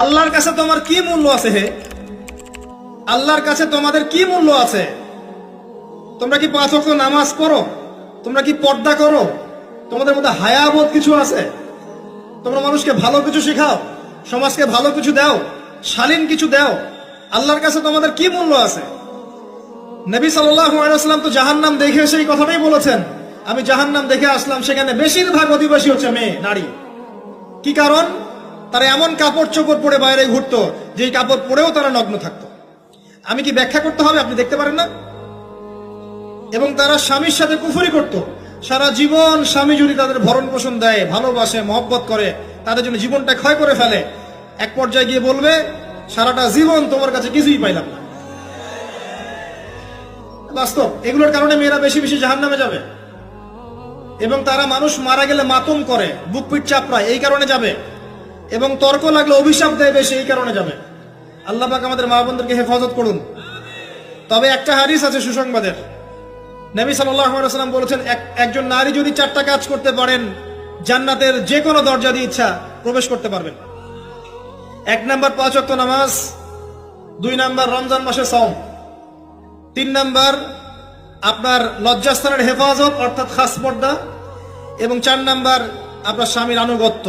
আল্লাহর কাছে তোমার কি মূল্য আছে? হে আল্লাহর কাছে তোমাদের কি মূল্য আছে? তোমরা কি 5 ওয়াক্ত নামাজ পড়ো? তোমরা কি পর্দা করো? তোমাদের মধ্যে হায়াবোধ কিছু আছে? তোমরা মানুষকে ভালো কিছু শেখাও, সমাজকে ভালো কিছু দাও, শালীন কিছু দাও। আল্লাহর কাছে তোমাদের কি মূল্য আছে? নবী সাল্লাল্লাহু আলাইহি ওয়াসাল্লাম তো জাহান্নাম দেখে সেই কথাটাই বলেছেন, আমি জাহান্নাম দেখে আসলাম, সেখানে বেশিরভাগ অধিবাসী হচ্ছে মেয়ে, নারী। কি কারণ? তারা এমন কাপড় চোপড় পরে বাইরে ঘুরতো, যে কাপড় পরেও তারা নগ্ন থাকতো। আমি কি ব্যাখ্যা করতে হবে? আপনি দেখতে পারেন না? এবং তারা স্বামীর সাথে কুফরি করত। সারা জীবন স্বামী যদি তাদের ভরণ পোষণ দেয়, ভালোবাসে, মহব্বত করে, তাদের জন্য জীবনটা ক্ষয় করে ফেলে, এক পর্যায়ে গিয়ে বলবে, সারাটা জীবন তোমার কাছে কিছুই পাইলাম না। বাস্তব। এগুলোর কারণে মেয়েরা বেশি বেশি জাহান্নামে যাবে। এবং তারা মানুষ মারা গেলে মাতম করে, বুক পিঠ চাপড়ায়, এই কারণে যাবে। এবং তর্ক লাগলে অভিশাপ দেয় বেশি, এই কারণে যাবে। আল্লাহ পাক আমাদের মা বোনদেরকে হেফাজত করুন। তবে একটা হাদিস আছে সুসংবাদের। নবী সাল্লাল্লাহু আলাইহি ওয়াসাল্লাম বলেছেন, একজন নারী যদি 4টা কাজ করতে পারেন, জান্নাতের যে কোনো দরজা দিয়ে ইচ্ছা প্রবেশ করতে পারবেন। 1 নাম্বার 5 ওয়াক্ত নামাজ, 2 নাম্বার রমজান মাসে সওম, 3 নাম্বার আপনার লজ্জাস্থানের হেফাজত অর্থাৎ খাস পর্দা, এবং 4 নাম্বার আপনার স্বামীর আনুগত্য।